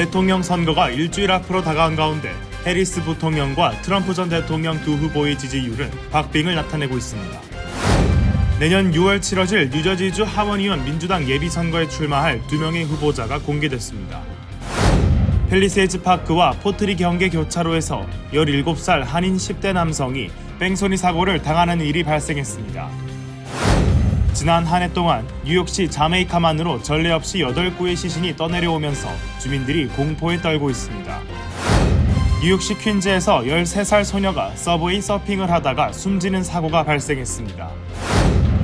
대통령 선거가 일주일 앞으로 다가온 가운데 해리스 부통령과 트럼프 전 대통령 두 후보의 지지율은 박빙을 나타내고 있습니다. 내년 6월 치러질 뉴저지주 하원의원 민주당 예비선거에 출마할 2명의 후보자가 공개됐습니다. 팰리세이즈 파크와 포트리 경계 교차로에서 17살 한인 10대 남성이 뺑소니 사고를 당하는 일이 발생했습니다. 지난 한 해 동안 뉴욕시 자메이카만으로 전례 없이 8구의 시신이 떠내려오면서 주민들이 공포에 떨고 있습니다. 뉴욕시 퀸즈에서 13살 소녀가 서브웨이 서핑을 하다가 숨지는 사고가 발생했습니다.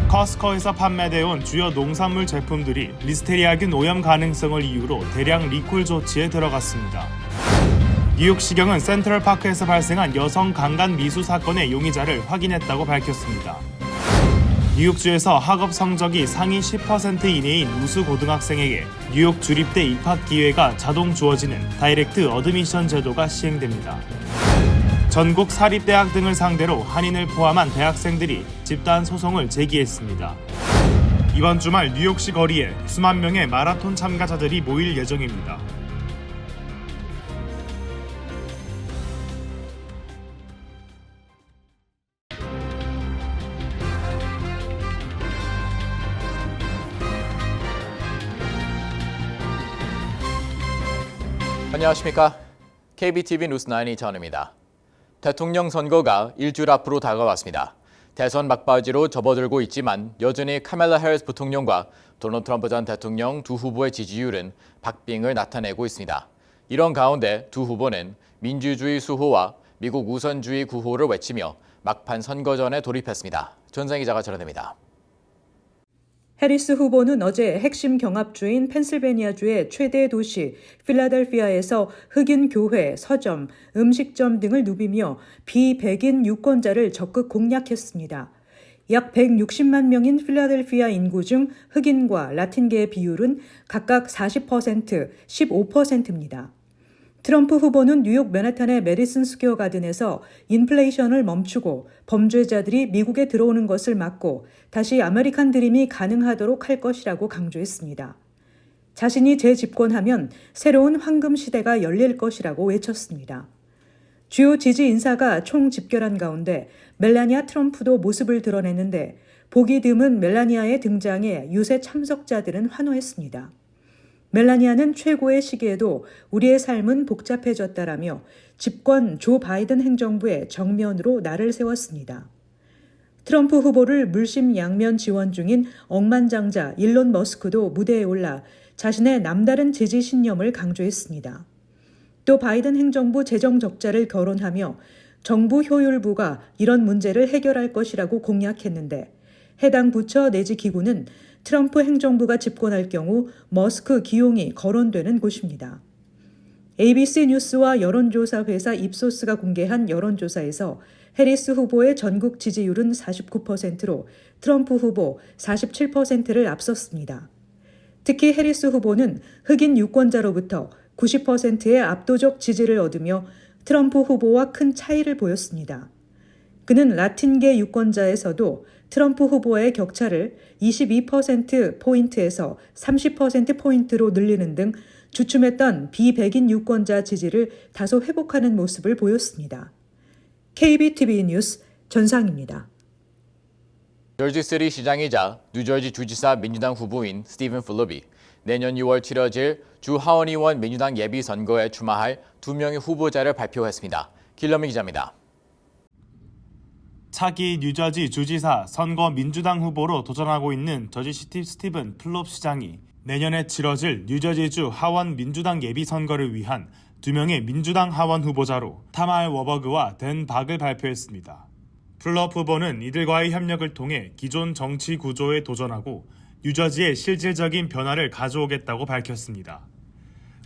커스코에서 판매되어 온 주요 농산물 제품들이 리스테리아균 오염 가능성을 이유로 대량 리콜 조치에 들어갔습니다. 뉴욕시경은 센트럴파크에서 발생한 여성 강간 미수 사건의 용의자를 확인했다고 밝혔습니다. 뉴욕주에서 학업 성적이 상위 10% 이내인 우수 고등학생에게 뉴욕 주립대 입학 기회가 자동 주어지는 다이렉트 어드미션 제도가 시행됩니다. 전국 사립대학 등을 상대로 한인을 포함한 대학생들이 집단 소송을 제기했습니다. 이번 주말 뉴욕시 거리에 수만 명의 마라톤 참가자들이 모일 예정입니다. 안녕하십니까? KBTV 뉴스9 이찬원입니다. 대통령 선거가 일주일 앞으로 다가왔습니다. 대선 막바지로 접어들고 있지만 여전히 카멜라 해리스 부통령과 도널드 트럼프 전 대통령 두 후보의 지지율은 박빙을 나타내고 있습니다. 이런 가운데 두 후보는 민주주의 수호와 미국 우선주의 구호를 외치며 막판 선거전에 돌입했습니다. 전상 기자가 전해드립니다. 해리스 후보는 어제 핵심 경합주인 펜실베니아주의 최대 도시 필라델피아에서 흑인 교회, 서점, 음식점 등을 누비며 비백인 유권자를 적극 공략했습니다. 약 160만 명인 필라델피아 인구 중 흑인과 라틴계의 비율은 각각 40%, 15%입니다. 트럼프 후보는 뉴욕 맨하탄의 메디슨 스퀘어 가든에서 인플레이션을 멈추고 범죄자들이 미국에 들어오는 것을 막고 다시 아메리칸 드림이 가능하도록 할 것이라고 강조했습니다. 자신이 재집권하면 새로운 황금 시대가 열릴 것이라고 외쳤습니다. 주요 지지 인사가 총 집결한 가운데 멜라니아 트럼프도 모습을 드러냈는데 보기 드문 멜라니아의 등장에 유세 참석자들은 환호했습니다. 멜라니아는 최고의 시기에도 우리의 삶은 복잡해졌다라며 집권 조 바이든 행정부의 정면으로 날을 세웠습니다. 트럼프 후보를 물심양면 지원 중인 억만장자 일론 머스크도 무대에 올라 자신의 남다른 지지 신념을 강조했습니다. 또 바이든 행정부 재정 적자를 거론하며 정부 효율부가 이런 문제를 해결할 것이라고 공약했는데 해당 부처 내지 기구는 트럼프 행정부가 집권할 경우 머스크 기용이 거론되는 곳입니다. ABC 뉴스와 여론조사 회사 입소스가 공개한 여론조사에서 해리스 후보의 전국 지지율은 49%로 트럼프 후보 47%를 앞섰습니다. 특히 해리스 후보는 흑인 유권자로부터 90%의 압도적 지지를 얻으며 트럼프 후보와 큰 차이를 보였습니다. 그는 라틴계 유권자에서도 트럼프 후보의 격차를 22%포인트에서 30%포인트로 늘리는 등 주춤했던 비백인 유권자 지지를 다소 회복하는 모습을 보였습니다. KBTV 뉴스 전상입니다. 저지시티 시장이자 뉴저지 주지사 민주당 후보인 스티븐 필립이 내년 6월 치러질 주 하원의원 민주당 예비선거에 출마할 2명의 후보자를 발표했습니다. 길러미 기자입니다. 차기 뉴저지 주지사 선거 민주당 후보로 도전하고 있는 저지시티 스티븐 플롭 시장이 내년에 치러질 뉴저지주 하원 민주당 예비선거를 위한 2명의 민주당 하원 후보자로 타말 워버그와 댄 박을 발표했습니다. 플롭 후보는 이들과의 협력을 통해 기존 정치 구조에 도전하고 뉴저지에 실질적인 변화를 가져오겠다고 밝혔습니다.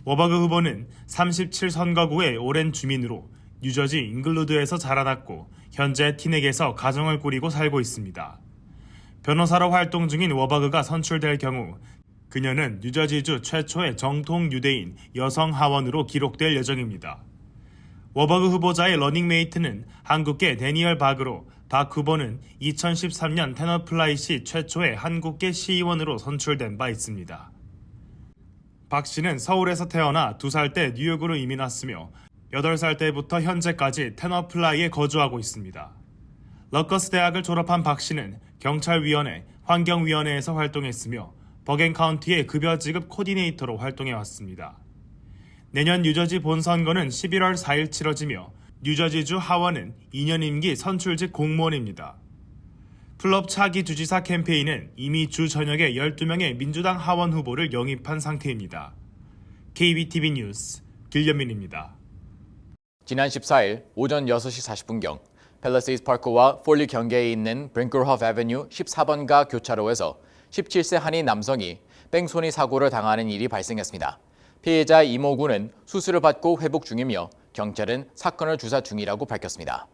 워버그 후보는 37선거구의 오랜 주민으로 뉴저지 잉글루드에서 자라났고 현재 티넥에서 가정을 꾸리고 살고 있습니다. 변호사로 활동 중인 워버그가 선출될 경우 그녀는 뉴저지주 최초의 정통 유대인 여성 하원으로 기록될 예정입니다. 워버그 후보자의 러닝메이트는 한국계 데니얼 박으로 박 후보는 2013년 테너플라이시 최초의 한국계 시의원으로 선출된 바 있습니다. 박 씨는 서울에서 태어나 2살 때 뉴욕으로 이민 왔으며 8살 때부터 현재까지 테너플라이에 거주하고 있습니다. 러커스 대학을 졸업한 박 씨는 경찰위원회, 환경위원회에서 활동했으며 버겐 카운티의 급여 지급 코디네이터로 활동해왔습니다. 내년 뉴저지 본선거는 11월 4일 치러지며 뉴저지주 하원은 2년 임기 선출직 공무원입니다. 플럽 차기 주지사 캠페인은 이미 주 저녁에 12명의 민주당 하원 후보를 영입한 상태입니다. KBTV 뉴스 길련민입니다. 지난 14일 오전 6시 40분경 팰리세이드 파크와 폴리 경계에 있는 브링클허프 애버뉴 14번가 교차로에서 17세 한인 남성이 뺑소니 사고를 당하는 일이 발생했습니다. 피해자 이모 군은 수술을 받고 회복 중이며 경찰은 사건을 조사 중이라고 밝혔습니다.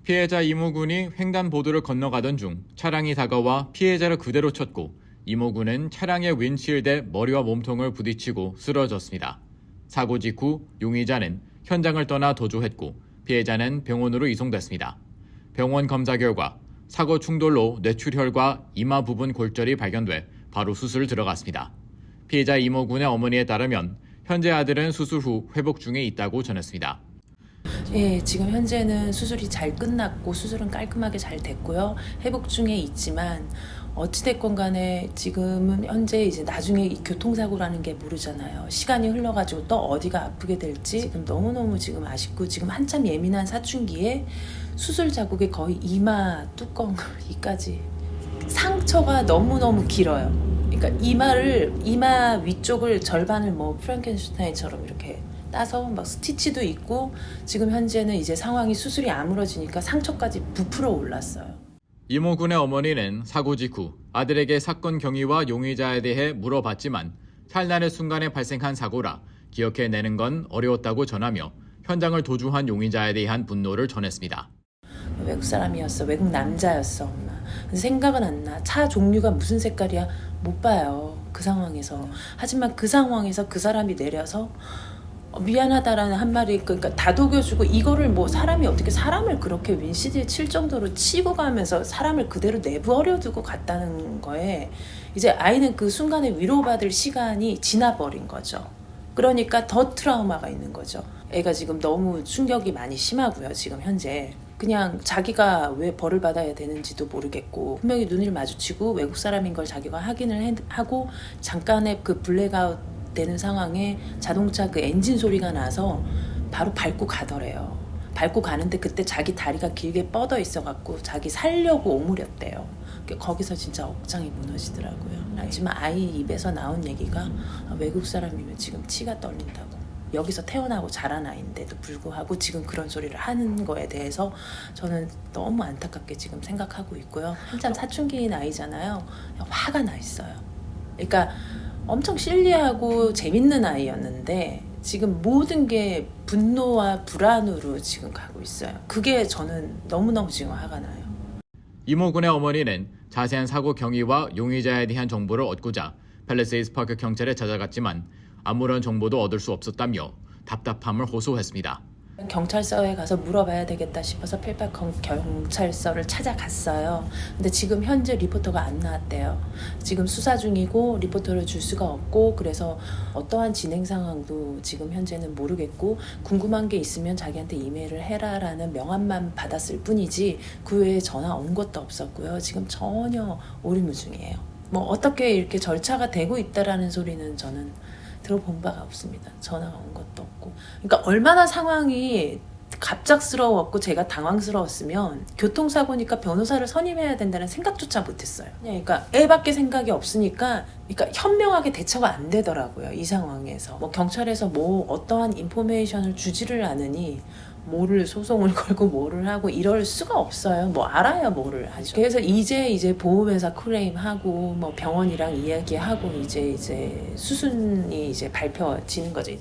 피해자 이모 군이 횡단보도를 건너가던 중 차량이 다가와 피해자를 그대로 쳤고 이모 군은 차량의 윈ds힐드에 머리와 몸통을 부딪히고 쓰러졌습니다. 사고 직후 용의자는 현장을 떠나 도주했고 피해자는 병원으로 이송됐습니다. 병원 검사 결과 사고 충돌로 뇌출혈과 이마 부분 골절이 발견돼 바로 수술을 들어갔습니다. 피해자 이모 군의 어머니에 따르면 현재 아들은 수술 후 회복 중에 있다고 전했습니다. 예, 지금 현재는 수술이 잘 끝났고 수술은 깔끔하게 잘 됐고요. 회복 중에 있지만 어찌됐건 간에 지금은 현재 이제 나중에 이 교통사고라는 게 모르잖아요. 시간이 흘러가지고 또 어디가 아프게 될지 지금 너무너무 지금 아쉽고 지금 한참 예민한 사춘기에 수술 자국이 거의 이마 뚜껑이까지 상처가 너무너무 길어요. 그러니까 이마 위쪽을 절반을 뭐 프랑켄슈타인처럼 이렇게 따서 막 스티치도 있고 지금 현재는 이제 상황이 수술이 아물어지니까 상처까지 부풀어 올랐어요. 이모 군의 어머니는 사고 직후 아들에게 사건 경위와 용의자에 대해 물어봤지만 찰나의 순간에 발생한 사고라 기억해내는 건 어려웠다고 전하며 현장을 도주한 용의자에 대한 분노를 전했습니다. 외국 사람이었어. 외국 남자였어. 엄마. 생각은 안 나. 차 종류가 무슨 색깔이야? 못 봐요. 그 상황에서. 하지만 그 상황에서 그 사람이 내려서 미안하다라는 한마디 그러니까 다독여주고 이거를 뭐 사람이 어떻게 사람을 그렇게 윈시드에 칠 정도로 치고 가면서 사람을 그대로 내버려 두고 갔다는 거에 이제 아이는 그 순간에 위로받을 시간이 지나버린 거죠. 그러니까 더 트라우마가 있는 거죠. 애가 지금 너무 충격이 많이 심하고요. 지금 현재 그냥 자기가 왜 벌을 받아야 되는지도 모르겠고 분명히 눈을 마주치고 외국 사람인 걸 자기가 확인을 하고 잠깐의 그 블랙아웃 되는 상황에 자동차 그 엔진 소리가 나서 바로 밟고 가더래요. 밟고 가는데 그때 자기 다리가 길게 뻗어 있어갖고 자기 살려고 오므렸대요. 거기서 진짜 억장이 무너지더라고요. 하지만 아이 입에서 나온 얘기가 외국 사람이면 지금 치가 떨린다고. 여기서 태어나고 자란 아이인데도 불구하고 지금 그런 소리를 하는 거에 대해서 저는 너무 안타깝게 지금 생각하고 있고요. 한참 사춘기인 아이잖아요. 화가 나 있어요. 그러니까 엄청 실리하고 재밌는 아이였는데 지금 모든 게 분노와 불안으로 지금 가고 있어요. 그게 저는 너무너무 지금 화가 나요. 이모 군의 어머니는 자세한 사고 경위와 용의자에 대한 정보를 얻고자 팰리세이드 파크 경찰에 찾아갔지만 아무런 정보도 얻을 수 없었다며 답답함을 호소했습니다. 경찰서에 가서 물어봐야 되겠다 싶어서 필박 경찰서를 찾아갔어요. 근데 지금 현재 리포터가 안 나왔대요. 지금 수사 중이고 리포터를 줄 수가 없고 그래서 어떠한 진행 상황도 지금 현재는 모르겠고 궁금한 게 있으면 자기한테 이메일을 해라라는 명함만 받았을 뿐이지 그 외에 전화 온 것도 없었고요. 지금 전혀 오리무중이에요. 뭐 어떻게 이렇게 절차가 되고 있다라는 소리는 저는 들어본 바가 없습니다. 전화가 온 것도 없고. 그러니까 얼마나 상황이 갑작스러웠고 제가 당황스러웠으면 교통사고니까 변호사를 선임해야 된다는 생각조차 못했어요. 그러니까 애밖에 생각이 없으니까 그러니까 현명하게 대처가 안 되더라고요. 이 상황에서. 뭐 경찰에서 뭐 어떠한 인포메이션을 주지를 않으니 뭐를 소송을 걸고 뭐를 하고 이럴 수가 없어요. 뭐 알아야 뭐를 하죠. 그래서 이제 보험회사 클레임하고 뭐 병원이랑 이야기하고 이제 수순이 이제 밝혀지는 거죠.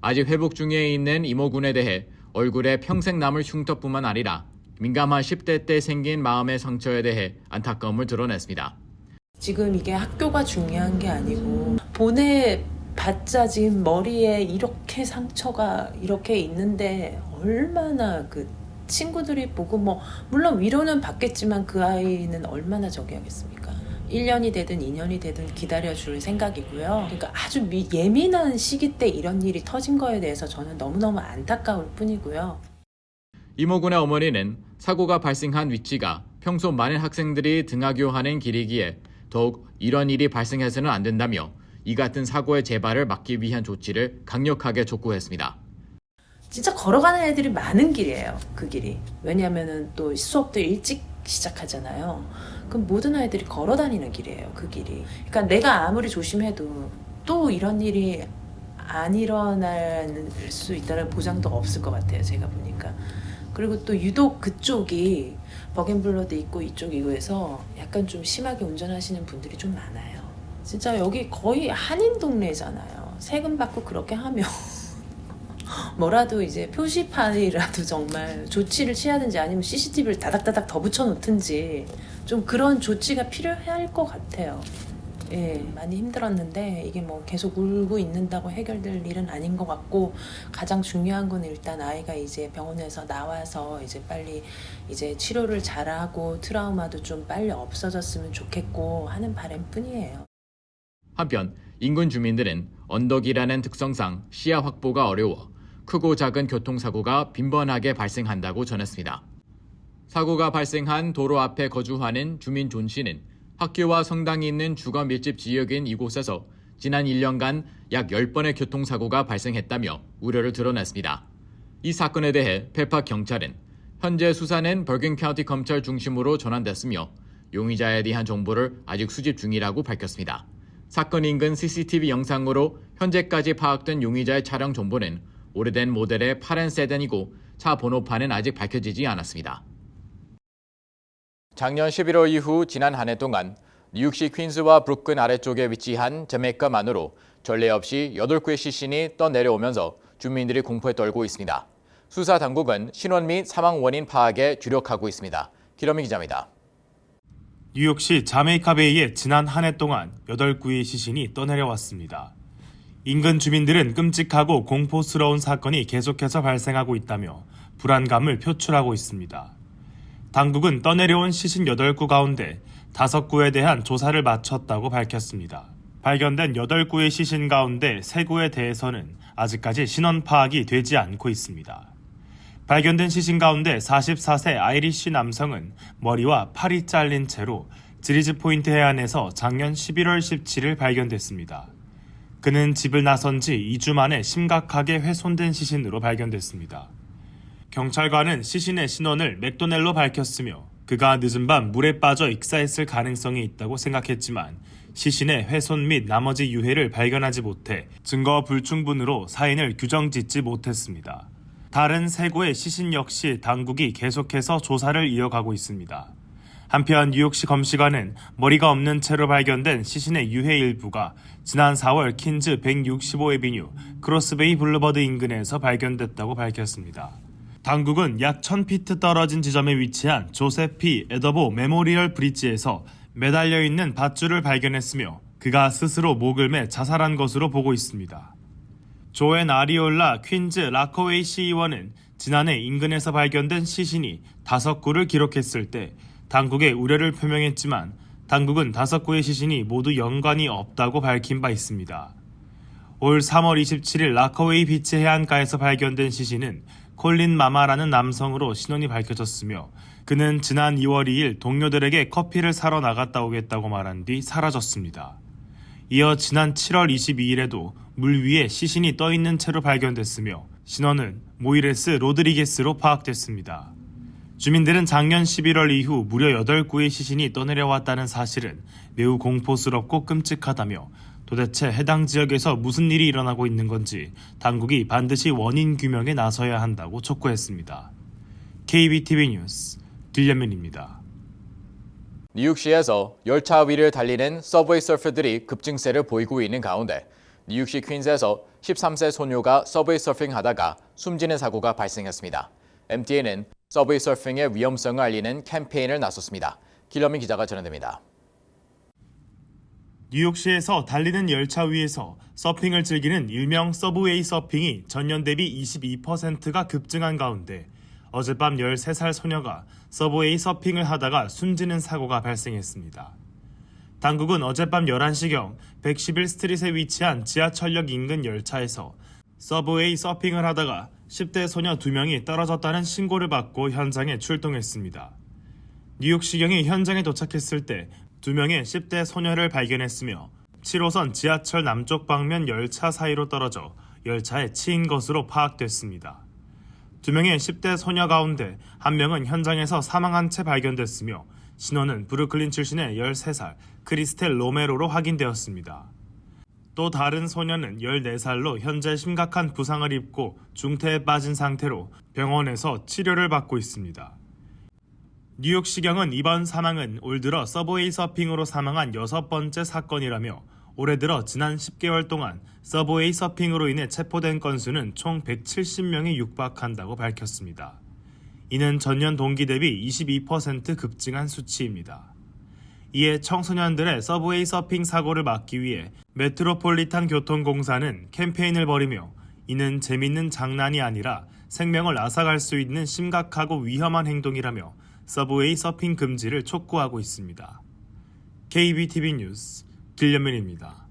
아직 회복 중에 있는 이모 군에 대해 얼굴에 평생 남을 흉터뿐만 아니라 민감한 10대 때 생긴 마음의 상처에 대해 안타까움을 드러냈습니다. 지금 이게 학교가 중요한 게 아니고 보내봤자 지금 머리에 이렇게 상처가 이렇게 있는데 얼마나 그 친구들이 보고 뭐 물론 위로는 받겠지만 그 아이는 얼마나 저기 하겠습니까? 1년이 되든 2년이 되든 기다려줄 생각이고요. 그러니까 아주 예민한 시기 때 이런 일이 터진 거에 대해서 저는 너무너무 안타까울 뿐이고요. 이모군의 어머니는 사고가 발생한 위치가 평소 많은 학생들이 등하교하는 길이기에 더욱 이런 일이 발생해서는 안 된다며 이 같은 사고의 재발을 막기 위한 조치를 강력하게 촉구했습니다. 진짜 걸어가는 애들이 많은 길이에요. 그 길이. 왜냐하면은 또 수업도 일찍 시작하잖아요. 그럼 모든 아이들이 걸어 다니는 길이에요. 그 길이. 그러니까 내가 아무리 조심해도 또 이런 일이 안 일어날 수 있다는 보장도 없을 것 같아요. 제가 보니까. 그리고 또 유독 그쪽이 버겐블러드 있고 이쪽이고 해서 약간 좀 심하게 운전하시는 분들이 좀 많아요. 진짜 여기 거의 한인 동네잖아요. 세금 받고 그렇게 하면 뭐라도 이제 표시판이라도 정말 조치를 취하든지 아니면 CCTV를 다닥다닥 더 붙여놓든지 좀 그런 조치가 필요할 것 같아요. 예, 많이 힘들었는데 이게 뭐 계속 울고 있는다고 해결될 일은 아닌 것 같고 가장 중요한 건 일단 아이가 이제 병원에서 나와서 이제 빨리 이제 치료를 잘하고 트라우마도 좀 빨리 없어졌으면 좋겠고 하는 바람뿐이에요. 한편 인근 주민들은 언덕이라는 특성상 시야 확보가 어려워 크고 작은 교통사고가 빈번하게 발생한다고 전했습니다. 사고가 발생한 도로 앞에 거주하는 주민 존 씨는 학교와 성당이 있는 주거 밀집 지역인 이곳에서 지난 1년간 약 10번의 교통사고가 발생했다며 우려를 드러냈습니다. 이 사건에 대해 페파 경찰은 현재 수사는 버긴 카운티 검찰 중심으로 전환됐으며 용의자에 대한 정보를 아직 수집 중이라고 밝혔습니다. 사건 인근 CCTV 영상으로 현재까지 파악된 용의자의 차량 정보는 오래된 모델의 파란 세단이고 차 번호판은 아직 밝혀지지 않았습니다. 작년 11월 이후 지난 한 해 동안 뉴욕시 퀸즈와 브루클린 아래쪽에 위치한 제메이카만으로 전례 없이 8구의 시신이 떠내려오면서 주민들이 공포에 떨고 있습니다. 수사 당국은 신원 및 사망 원인 파악에 주력하고 있습니다. 기러미 기자입니다. 뉴욕시 자메이카베이에 지난 한 해 동안 8구의 시신이 떠내려왔습니다. 인근 주민들은 끔찍하고 공포스러운 사건이 계속해서 발생하고 있다며 불안감을 표출하고 있습니다. 당국은 떠내려온 시신 8구 가운데 5구에 대한 조사를 마쳤다고 밝혔습니다. 발견된 8구의 시신 가운데 3구에 대해서는 아직까지 신원 파악이 되지 않고 있습니다. 발견된 시신 가운데 44세 아이리쉬 남성은 머리와 팔이 잘린 채로 지리즈 포인트 해안에서 작년 11월 17일 발견됐습니다. 그는 집을 나선 지 2주 만에 심각하게 훼손된 시신으로 발견됐습니다. 경찰관은 시신의 신원을 맥도넬로 밝혔으며 그가 늦은 밤 물에 빠져 익사했을 가능성이 있다고 생각했지만 시신의 훼손 및 나머지 유해를 발견하지 못해 증거 불충분으로 사인을 규정짓지 못했습니다. 다른 3구의 시신 역시 당국이 계속해서 조사를 이어가고 있습니다. 한편 뉴욕시 검시관은 머리가 없는 채로 발견된 시신의 유해 일부가 지난 4월 퀸즈 165에비뉴 크로스베이 블루버드 인근에서 발견됐다고 밝혔습니다. 당국은 약 1000피트 떨어진 지점에 위치한 조셉 P. 에더보 메모리얼 브릿지에서 매달려 있는 밧줄을 발견했으며 그가 스스로 목을 매 자살한 것으로 보고 있습니다. 조앤 아리올라 퀸즈 라커웨이 시의원은 지난해 인근에서 발견된 시신이 5구를 기록했을 때 당국에 우려를 표명했지만 당국은 5구의 시신이 모두 연관이 없다고 밝힌 바 있습니다. 올 3월 27일 라커웨이 비치 해안가에서 발견된 시신은 콜린 마마라는 남성으로 신원이 밝혀졌으며 그는 지난 2월 2일 동료들에게 커피를 사러 나갔다 오겠다고 말한 뒤 사라졌습니다. 이어 지난 7월 22일에도 물 위에 시신이 떠있는 채로 발견됐으며 신원은 모이레스 로드리게스로 파악됐습니다. 주민들은 작년 11월 이후 무려 8구의 시신이 떠내려왔다는 사실은 매우 공포스럽고 끔찍하다며 도대체 해당 지역에서 무슨 일이 일어나고 있는 건지 당국이 반드시 원인 규명에 나서야 한다고 촉구했습니다. KBTV 뉴스 길려면입니다. 뉴욕시에서 열차 위를 달리는 서브웨이 서퍼들이 급증세를 보이고 있는 가운데 뉴욕시 퀸즈에서 13세 소녀가 서브웨이 서핑하다가 숨지는 사고가 발생했습니다. MTA는 서브웨이 서핑의 위험성을 알리는 캠페인을 나섰습니다. 길러민 기자가 전해드립니다. 뉴욕시에서 달리는 열차 위에서 서핑을 즐기는 일명 서브웨이 서핑이 전년 대비 22%가 급증한 가운데 어젯밤 13살 소녀가 서브웨이 서핑을 하다가 숨지는 사고가 발생했습니다. 당국은 어젯밤 11시경 111스트릿에 위치한 지하철역 인근 열차에서 서브웨이 서핑을 하다가 10대 소녀 2명이 떨어졌다는 신고를 받고 현장에 출동했습니다. 뉴욕시경이 현장에 도착했을 때 2명의 10대 소녀를 발견했으며 7호선 지하철 남쪽 방면 열차 사이로 떨어져 열차에 치인 것으로 파악됐습니다. 2명의 10대 소녀 가운데 1명은 현장에서 사망한 채 발견됐으며 신원은 브루클린 출신의 13살 크리스텔 로메로로 확인되었습니다. 또 다른 소녀는 14살로 현재 심각한 부상을 입고 중태에 빠진 상태로 병원에서 치료를 받고 있습니다. 뉴욕시경은 이번 사망은 올 들어 서브웨이 서핑으로 사망한 6번째 사건이라며 올해 들어 지난 10개월 동안 서브웨이 서핑으로 인해 체포된 건수는 총 170명에 육박한다고 밝혔습니다. 이는 전년 동기 대비 22% 급증한 수치입니다. 이에 청소년들의 서브웨이 서핑 사고를 막기 위해 메트로폴리탄 교통공사는 캠페인을 벌이며 이는 재밌는 장난이 아니라 생명을 앗아갈 수 있는 심각하고 위험한 행동이라며 서브웨이 서핑 금지를 촉구하고 있습니다. KBTV 뉴스 길련민입니다.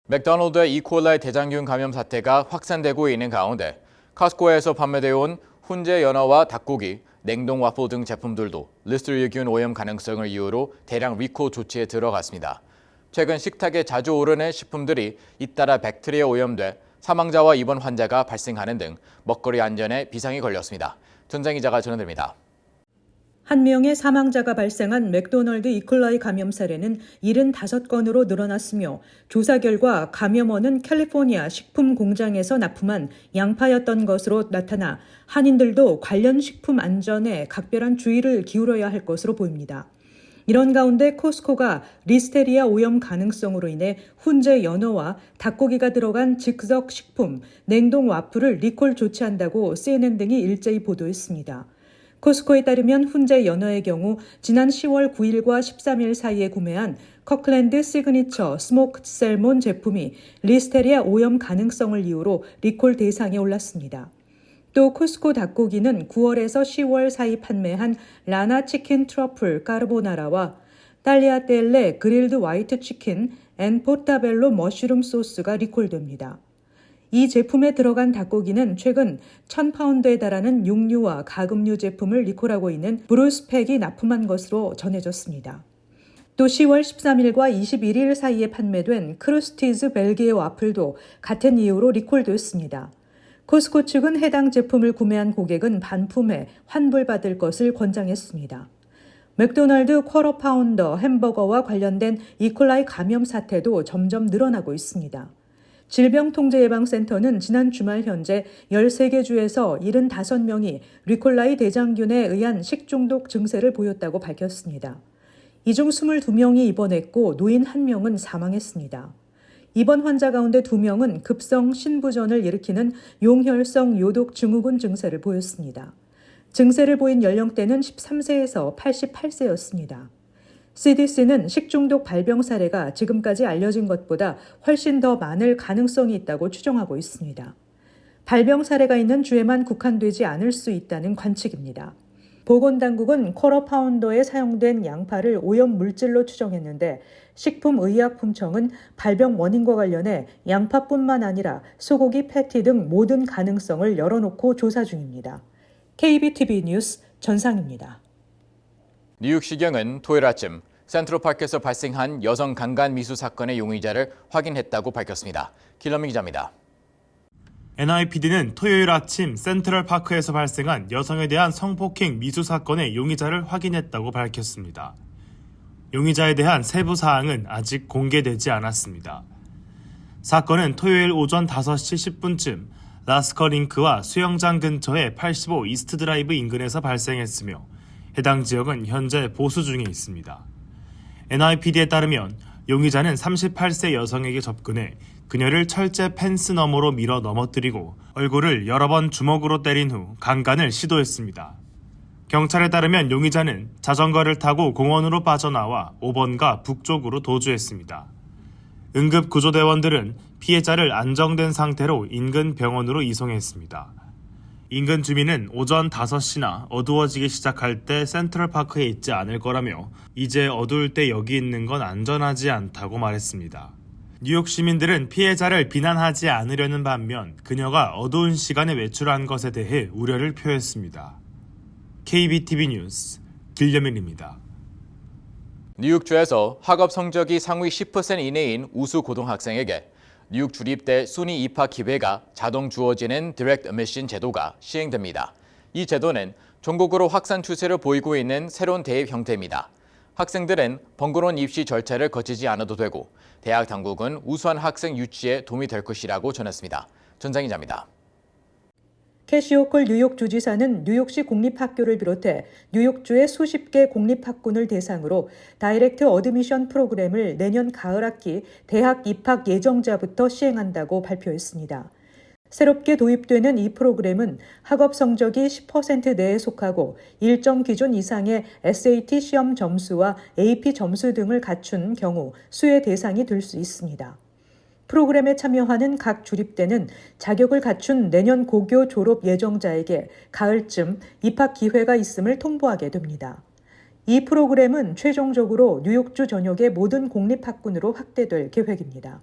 맥도날드의 이콜라이 대장균 감염 사태가 확산되고 있는 가운데 커스코에서 판매되어 온 훈제 연어와 닭고기, 냉동 와플 등 제품들도 리스테리아균 오염 가능성을 이유로 대량 리콜 조치에 들어갔습니다. 최근 식탁에 자주 오르는 식품들이 잇따라 백테리아 오염돼 사망자와 입원 환자가 발생하는 등 먹거리 안전에 비상이 걸렸습니다. 전장 기자가 전해드립니다. 한 명의 사망자가 발생한 맥도널드 이콜라이 감염 사례는 75건으로 늘어났으며 조사 결과 감염원은 캘리포니아 식품 공장에서 납품한 양파였던 것으로 나타나 한인들도 관련 식품 안전에 각별한 주의를 기울여야 할 것으로 보입니다. 이런 가운데 코스코가 리스테리아 오염 가능성으로 인해 훈제 연어와 닭고기가 들어간 즉석 식품, 냉동 와플을 리콜 조치한다고 CNN 등이 일제히 보도했습니다. 코스코에 따르면 훈제 연어의 경우 지난 10월 9일과 13일 사이에 구매한 커클랜드 시그니처 스모크드 셀몬 제품이 리스테리아 오염 가능성을 이유로 리콜 대상에 올랐습니다. 또 코스코 닭고기는 9월에서 10월 사이 판매한 라나 치킨 트러플 까르보나라와 딸리아텔레 그릴드 화이트 치킨 앤 포타벨로 머쉬룸 소스가 리콜됩니다. 이 제품에 들어간 닭고기는 최근 1000파운드에 달하는 육류와 가금류 제품을 리콜하고 있는 브루스 팩이 납품한 것으로 전해졌습니다. 또 10월 13일과 21일 사이에 판매된 크루스티즈 벨기에 와플도 같은 이유로 리콜됐습니다. 코스코 측은 해당 제품을 구매한 고객은 반품해 환불받을 것을 권장했습니다. 맥도날드 쿼터 파운더 햄버거와 관련된 이콜라이 감염 사태도 점점 늘어나고 있습니다. 질병통제예방센터는 지난 주말 현재 13개 주에서 75명이 리콜라이 대장균에 의한 식중독 증세를 보였다고 밝혔습니다. 이 중 22명이 입원했고 노인 1명은 사망했습니다. 입원 환자 가운데 2명은 급성 신부전을 일으키는 용혈성 요독 증후군 증세를 보였습니다. 증세를 보인 연령대는 13세에서 88세였습니다. CDC는 식중독 발병 사례가 지금까지 알려진 것보다 훨씬 더 많을 가능성이 있다고 추정하고 있습니다. 발병 사례가 있는 주에만 국한되지 않을 수 있다는 관측입니다. 보건당국은 쿼터 파운더에 사용된 양파를 오염 물질로 추정했는데 식품의약품청은 발병 원인과 관련해 양파뿐만 아니라 소고기 패티 등 모든 가능성을 열어놓고 조사 중입니다. KBTV 뉴스 전상입니다. 뉴욕시경은 토요일 아침 센트럴파크에서 발생한 여성 강간 미수 사건의 용의자를 확인했다고 밝혔습니다. 길러민 기자입니다. NYPD는 토요일 아침 센트럴파크에서 발생한 여성에 대한 성폭행 미수 사건의 용의자를 확인했다고 밝혔습니다. 용의자에 대한 세부 사항은 아직 공개되지 않았습니다. 사건은 토요일 오전 5시 10분쯤 라스커링크와 수영장 근처의 85 이스트 드라이브 인근에서 발생했으며 해당 지역은 현재 보수 중에 있습니다. NYPD에 따르면 용의자는 38세 여성에게 접근해 그녀를 철제 펜스 너머로 밀어 넘어뜨리고 얼굴을 여러 번 주먹으로 때린 후 강간을 시도했습니다. 경찰에 따르면 용의자는 자전거를 타고 공원으로 빠져나와 5번가 북쪽으로 도주했습니다. 응급구조대원들은 피해자를 안정된 상태로 인근 병원으로 이송했습니다. 인근 주민은 오전 5시나 어두워지기 시작할 때 센트럴파크에 있지 않을 거라며 이제 어두울 때 여기 있는 건 안전하지 않다고 말했습니다. 뉴욕 시민들은 피해자를 비난하지 않으려는 반면 그녀가 어두운 시간에 외출한 것에 대해 우려를 표했습니다. KBTV 뉴스 길려민입니다. 뉴욕주에서 학업 성적이 상위 10% 이내인 우수 고등학생에게 뉴욕 주립대 순위 입학 기회가 자동 주어지는 디렉트 어미션 제도가 시행됩니다. 이 제도는 전국으로 확산 추세를 보이고 있는 새로운 대입 형태입니다. 학생들은 번거로운 입시 절차를 거치지 않아도 되고 대학 당국은 우수한 학생 유치에 도움이 될 것이라고 전했습니다. 전장 기자입니다. 캐시 호클 뉴욕 주지사는 뉴욕시 공립학교를 비롯해 뉴욕주의 수십 개 공립학군을 대상으로 다이렉트 어드미션 프로그램을 내년 가을 학기 대학 입학 예정자부터 시행한다고 발표했습니다. 새롭게 도입되는 이 프로그램은 학업 성적이 10% 내에 속하고 일정 기준 이상의 SAT 시험 점수와 AP 점수 등을 갖춘 경우 수혜 대상이 될 수 있습니다. 프로그램에 참여하는 각 주립대는 자격을 갖춘 내년 고교 졸업 예정자에게 가을쯤 입학 기회가 있음을 통보하게 됩니다. 이 프로그램은 최종적으로 뉴욕주 전역의 모든 공립학군으로 확대될 계획입니다.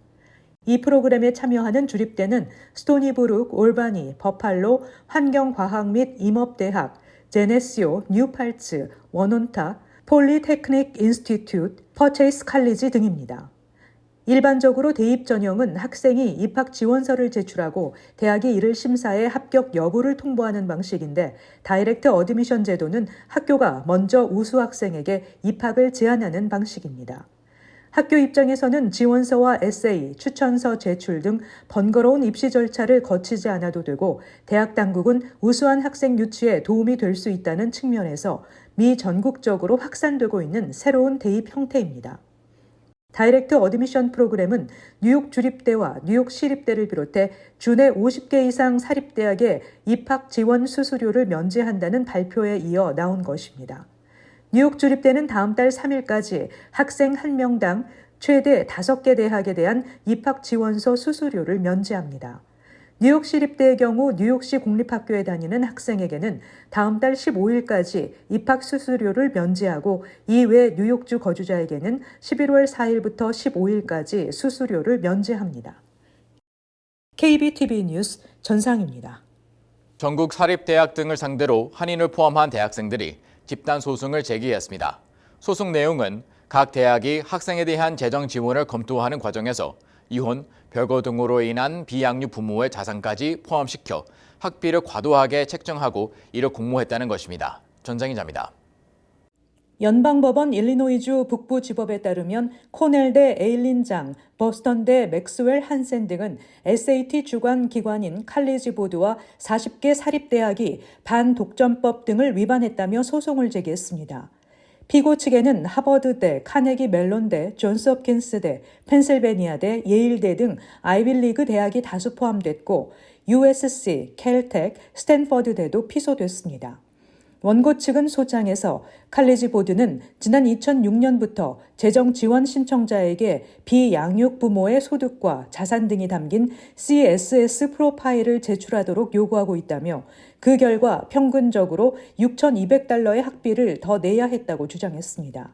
이 프로그램에 참여하는 주립대는 스토니브룩, 올바니, 버팔로, 환경과학 및 임업대학, 제네시오, 뉴팔츠, 원온타, 폴리테크닉 인스티튜트, 퍼체이스 칼리지 등입니다. 일반적으로 대입 전형은 학생이 입학 지원서를 제출하고 대학이 이를 심사해 합격 여부를 통보하는 방식인데 다이렉트 어드미션 제도는 학교가 먼저 우수 학생에게 입학을 제안하는 방식입니다. 학교 입장에서는 지원서와 에세이, 추천서 제출 등 번거로운 입시 절차를 거치지 않아도 되고 대학 당국은 우수한 학생 유치에 도움이 될 수 있다는 측면에서 미 전국적으로 확산되고 있는 새로운 대입 형태입니다. 다이렉트 어드미션 프로그램은 뉴욕 주립대와 뉴욕 시립대를 비롯해 주내 50개 이상 사립대학의 입학 지원 수수료를 면제한다는 발표에 이어 나온 것입니다. 뉴욕 주립대는 다음 달 3일까지 학생 1명당 최대 5개 대학에 대한 입학 지원서 수수료를 면제합니다. 뉴욕 시립대의 경우 뉴욕시 공립학교에 다니는 학생에게는 다음 달 15일까지 입학 수수료를 면제하고 이외 뉴욕주 거주자에게는 11월 4일부터 15일까지 수수료를 면제합니다. KBTV 뉴스 전상입니다. 전국 사립대학 등을 상대로 한인을 포함한 대학생들이 집단 소송을 제기했습니다. 소송 내용은 각 대학이 학생에 대한 재정 지원을 검토하는 과정에서 이혼, 별거 등으로 인한 비양육 부모의 자산까지 포함시켜 학비를 과도하게 책정하고 이를 공모했다는 것입니다. 전장 기자입니다. 연방법원 일리노이주 북부지법에 따르면 코넬대 에일린 장, 버스턴대 맥스웰 한센 등은 SAT 주관 기관인 칼리지 보드와 40개 사립대학이 반독점법 등을 위반했다며 소송을 제기했습니다. 피고 측에는 하버드대, 카네기 멜론대, 존스 홉킨스대, 펜실베니아대, 예일대 등 아이빌리그 대학이 다수 포함됐고 USC, 캘텍, 스탠퍼드대도 피소됐습니다. 원고 측은 소장에서 칼리지 보드는 지난 2006년부터 재정 지원 신청자에게 비양육 부모의 소득과 자산 등이 담긴 CSS 프로파일을 제출하도록 요구하고 있다며 그 결과 평균적으로 $6,200의 학비를 더 내야 했다고 주장했습니다.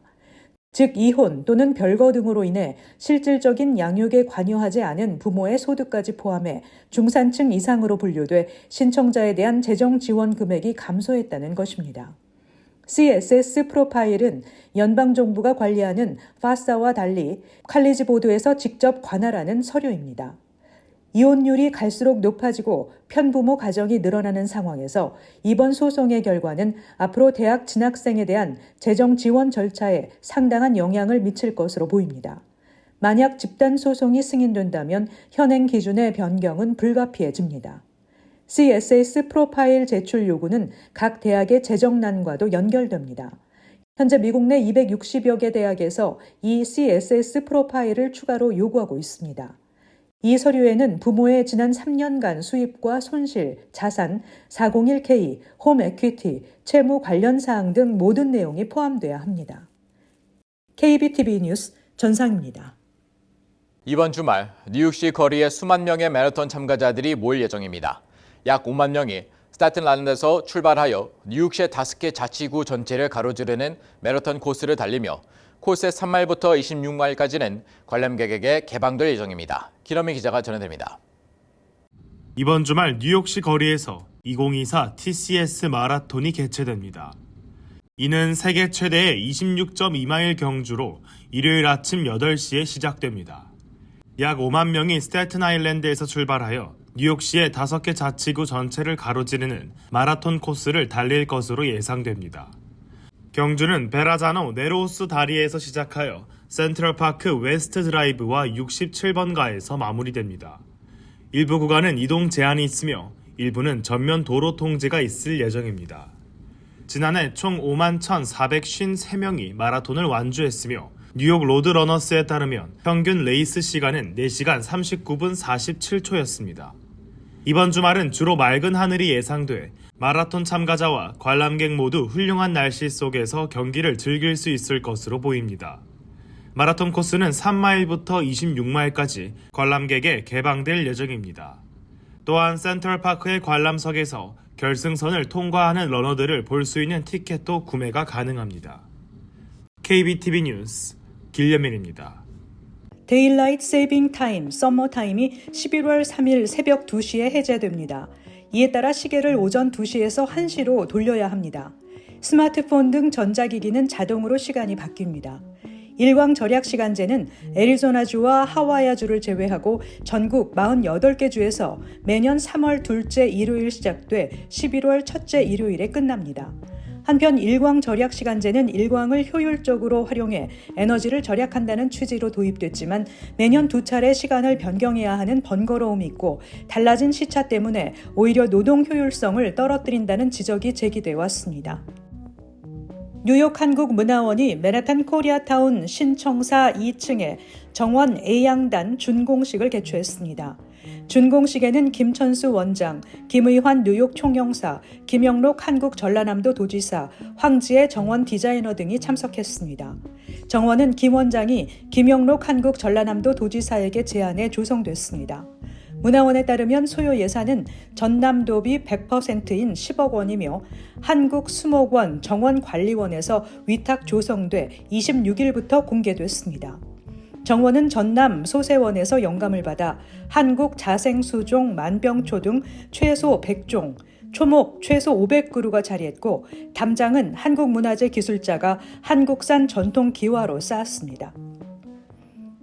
즉 이혼 또는 별거 등으로 인해 실질적인 양육에 관여하지 않은 부모의 소득까지 포함해 중산층 이상으로 분류돼 신청자에 대한 재정 지원 금액이 감소했다는 것입니다. CSS 프로파일은 연방정부가 관리하는 파사와 달리 칼리지 보드에서 직접 관할하는 서류입니다. 이혼율이 갈수록 높아지고 편부모 가정이 늘어나는 상황에서 이번 소송의 결과는 앞으로 대학 진학생에 대한 재정 지원 절차에 상당한 영향을 미칠 것으로 보입니다. 만약 집단 소송이 승인된다면 현행 기준의 변경은 불가피해집니다. CSS 프로파일 제출 요구는 각 대학의 재정난과도 연결됩니다. 현재 미국 내 260여 개 대학에서 이 CSS 프로파일을 추가로 요구하고 있습니다. 이 서류에는 부모의 지난 3년간 수입과 손실, 자산, 401k, 홈 에퀴티, 채무 관련 사항 등 모든 내용이 포함돼야 합니다. KBTV 뉴스 전상입니다. 이번 주말 뉴욕시 거리에 수만 명의 마라톤 참가자들이 모일 예정입니다. 약 5만 명이 스태튼 아일랜드에서 출발하여 뉴욕시의 5개 자치구 전체를 가로지르는 마라톤 코스를 달리며 코스의 3마일부터 26마일까지는 관람객에게 개방될 예정입니다. 김현미 기자가 전해드립니다. 이번 주말 뉴욕시 거리에서 2024 TCS 마라톤이 개최됩니다. 이는 세계 최대의 26.2마일 경주로 일요일 아침 8시에 시작됩니다. 약 5만 명이 스태튼 아일랜드에서 출발하여 뉴욕시의 5개 자치구 전체를 가로지르는 마라톤 코스를 달릴 것으로 예상됩니다. 경주는 베라자노 네로우스 다리에서 시작하여 센트럴파크 웨스트 드라이브와 67번가에서 마무리됩니다. 일부 구간은 이동 제한이 있으며 일부는 전면 도로 통제가 있을 예정입니다. 지난해 총 5만 1,453명이 마라톤을 완주했으며 뉴욕 로드러너스에 따르면 평균 레이스 시간은 4시간 39분 47초였습니다. 이번 주말은 주로 맑은 하늘이 예상돼 마라톤 참가자와 관람객 모두 훌륭한 날씨 속에서 경기를 즐길 수 있을 것으로 보입니다. 마라톤 코스는 3마일부터 26마일까지 관람객에 개방될 예정입니다. 또한 센트럴파크의 관람석에서 결승선을 통과하는 러너들을 볼 수 있는 티켓도 구매가 가능합니다. KBTV 뉴스 김현민입니다. 데일라이트 세이빙 타임, 서머 타임이 11월 3일 새벽 2시에 해제됩니다. 이에 따라 시계를 오전 2시에서 1시로 돌려야 합니다. 스마트폰 등 전자기기는 자동으로 시간이 바뀝니다. 일광 절약 시간제는 애리조나주와 하와이아주를 제외하고 전국 48개 주에서 매년 3월 둘째 일요일 시작돼 11월 첫째 일요일에 끝납니다. 한편 일광 절약 시간제는 일광을 효율적으로 활용해 에너지를 절약한다는 취지로 도입됐지만 매년 2차례 시간을 변경해야 하는 번거로움이 있고 달라진 시차 때문에 오히려 노동 효율성을 떨어뜨린다는 지적이 제기돼 왔습니다. 뉴욕 한국문화원이 맨하탄 코리아타운 신청사 2층에 정원 A양단 준공식을 개최했습니다. 준공식에는 김천수 원장, 김의환 뉴욕 총영사, 김영록 한국 전라남도 도지사, 황지혜 정원 디자이너 등이 참석했습니다. 정원은 김 원장이 김영록 한국 전라남도 도지사에게 제안해 조성됐습니다. 문화원에 따르면 소요 예산은 전남도비 100%인 10억 원이며 한국수목원 정원관리원에서 위탁 조성돼 26일부터 공개됐습니다. 정원은 전남 소세원에서 영감을 받아 한국 자생수종 만병초 등 최소 100종, 초목 최소 500그루가 자리했고 담장은 한국문화재 기술자가 한국산 전통 기와로 쌓았습니다.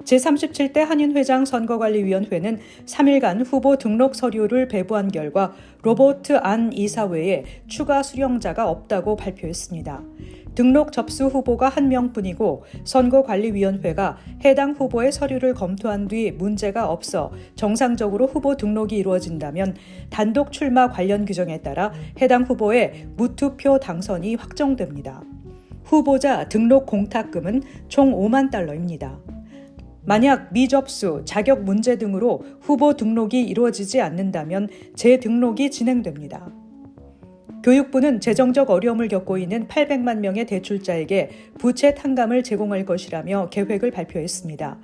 제37대 한인회장 선거관리위원회는 3일간 후보 등록 서류를 배부한 결과 로버트 안 이사 외에 추가 수령자가 없다고 발표했습니다. 등록 접수 후보가 1명뿐이고 선거관리위원회가 해당 후보의 서류를 검토한 뒤 문제가 없어 정상적으로 후보 등록이 이루어진다면 단독 출마 관련 규정에 따라 해당 후보의 무투표 당선이 확정됩니다. 후보자 등록 공탁금은 총 5만 달러입니다. 만약 미접수, 자격 문제 등으로 후보 등록이 이루어지지 않는다면 재등록이 진행됩니다. 교육부는 재정적 어려움을 겪고 있는 800만 명의 대출자에게 부채 탕감을 제공할 것이라며 계획을 발표했습니다.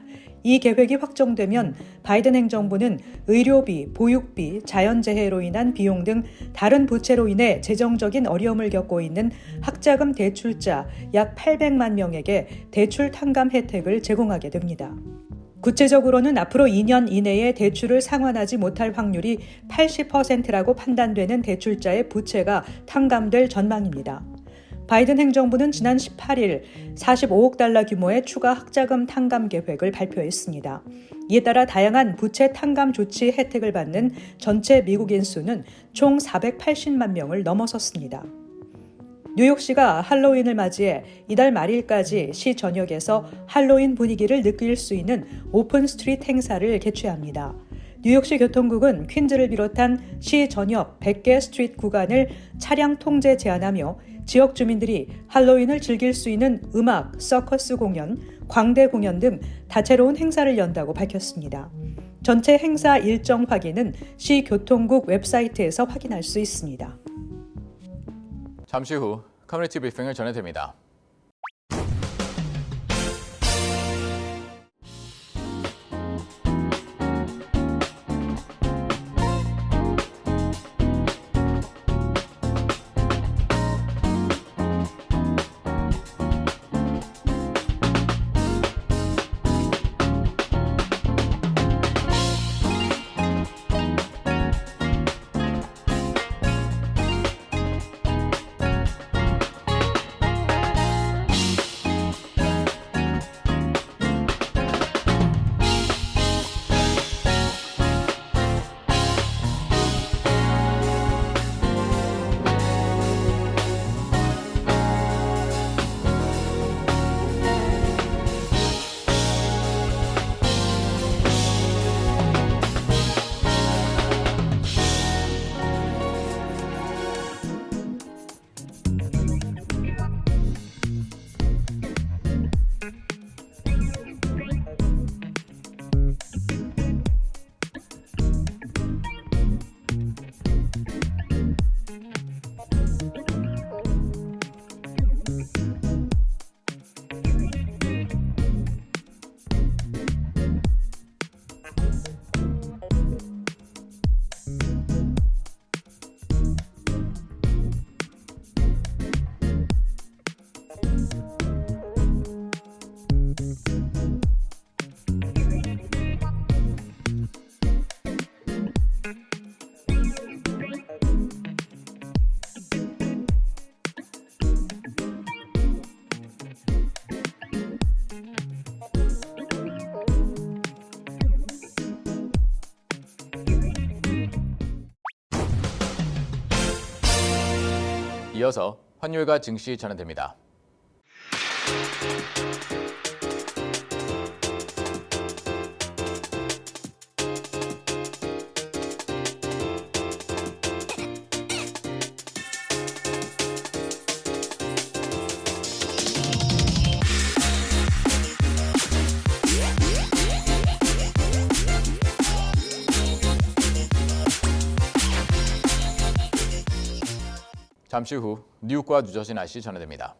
이 계획이 확정되면 바이든 행정부는 의료비, 보육비, 자연재해로 인한 비용 등 다른 부채로 인해 재정적인 어려움을 겪고 있는 학자금 대출자 약 800만 명에게 대출 탕감 혜택을 제공하게 됩니다. 구체적으로는 앞으로 2년 이내에 대출을 상환하지 못할 확률이 80%라고 판단되는 대출자의 부채가 탕감될 전망입니다. 바이든 행정부는 지난 18일 45억 달러 규모의 추가 학자금 탕감 계획을 발표했습니다. 이에 따라 다양한 부채 탕감 조치 혜택을 받는 전체 미국인 수는 총 480만 명을 넘어섰습니다. 뉴욕시가 할로윈을 맞이해 이달 말일까지 시 전역에서 할로윈 분위기를 느낄 수 있는 오픈 스트리트 행사를 개최합니다. 뉴욕시 교통국은 퀸즈를 비롯한 시 전역 100개 스트리트 구간을 차량 통제 제한하며 지역 주민들이 할로윈을 즐길 수 있는 음악, 서커스 공연, 광대 공연 등 다채로운 행사를 연다고 밝혔습니다. 전체 행사 일정 확인은 시 교통국 웹사이트에서 확인할 수 있습니다. 잠시 후 커뮤니티 브리핑을 전해드립니다. 이어서 환율과 증시 전해드립니다. 잠시 후 뉴욕과 뉴저지 날씨 전해드립니다.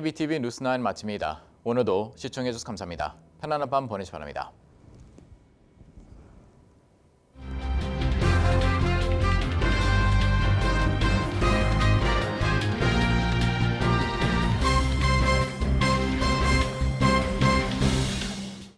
KBTV 뉴스9 마칩니다. 오늘도 시청해주셔서 감사합니다. 편안한 밤 보내시 기 바랍니다.